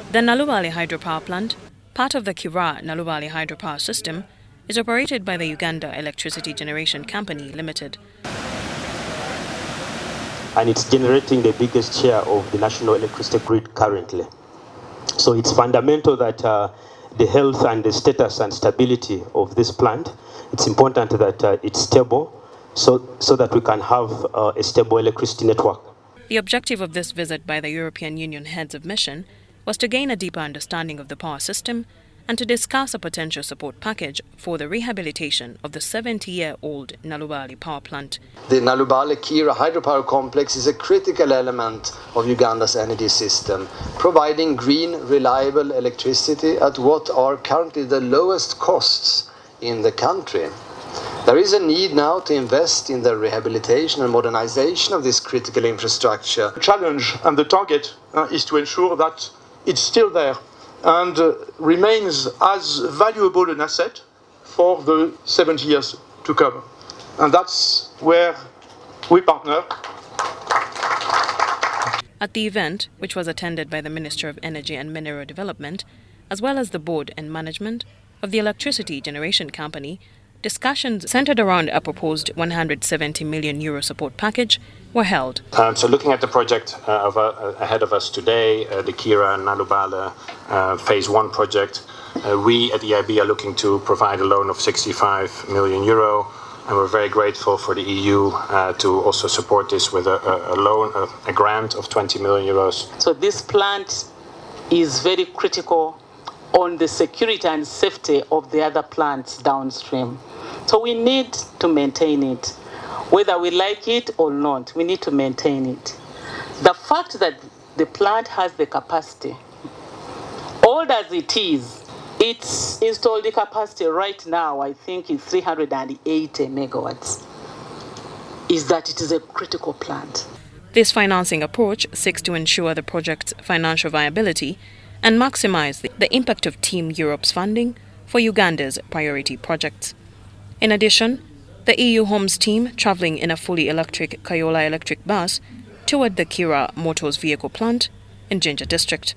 The Nalubaale hydropower plant, part of the Kiira Nalubaale hydropower system, is operated by the Uganda Electricity Generation Company Limited. And it's generating the biggest share of the national electricity grid currently. So it's fundamental that the health and the status and stability of this plant, it's important that it's stable so that we can have a stable electricity network. The objective of this visit by the European Union heads of mission was to gain a deeper understanding of the power system and to discuss a potential support package for the rehabilitation of the 70-year-old Nalubaale power plant. The Nalubaale Kiira Hydropower complex is a critical element of Uganda's energy system, providing green, reliable electricity at what are currently the lowest costs in the country. There is a need now to invest in the rehabilitation and modernization of this critical infrastructure. The challenge and the target is to ensure that it's still there and remains as valuable an asset for the 70 years to come. And that's where we partner. At the event, which was attended by the Minister of Energy and Mineral Development, as well as the board and management of the Electricity Generation Company, discussions centered around a proposed €170 million support package were held. So looking at the project ahead of us today, the Kiira and Nalubaale Phase 1 project, we at EIB are looking to provide a loan of €65 million, and we're very grateful for the EU to also support this with a loan, a grant of €20 million. So this plant is very critical on the security and safety of the other plants downstream. So we need to maintain it. Whether we like it or not, we need to maintain it. The fact that the plant has the capacity, old as it is, its installed capacity right now, I think, is 380 megawatts, is that it is a critical plant. This financing approach seeks to ensure the project's financial viability and maximize the impact of Team Europe's funding for Uganda's priority projects. In addition, the EU Homes team, traveling in a fully electric Kiira electric bus, toured the Kiira Motors vehicle plant in Jinja District.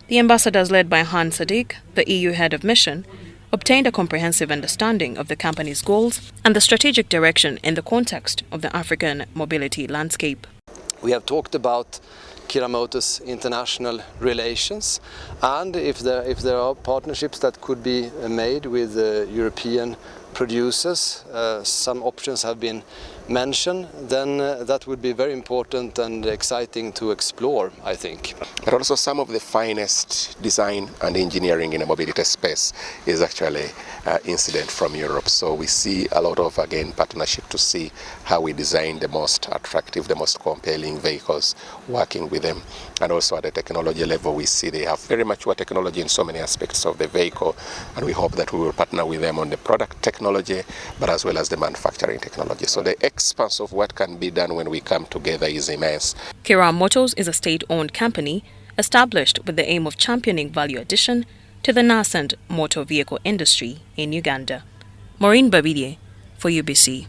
The ambassadors, led by Sadek, the EU head of mission, obtained a comprehensive understanding of the company's goals and the strategic direction in the context of the African mobility landscape. We have talked about Kiira Motors' international relations, and if there are partnerships that could be made with European producers, some options have been mentioned, then that would be very important and exciting to explore, I think. But also some of the finest design and engineering in the mobility space is actually incident from Europe. So we see a lot of, again, partnership to see how we design the most attractive, the most compelling vehicles, working with them. And also at the technology level, we see they have very mature technology in so many aspects of the vehicle, and we hope that we will partner with them on the product technology, but as well as the manufacturing technology. So the expanse of what can be done when we come together is immense. Kiira Motors is a state-owned company established with the aim of championing value addition to the nascent motor vehicle industry in Uganda. Maureen Babidie for UBC.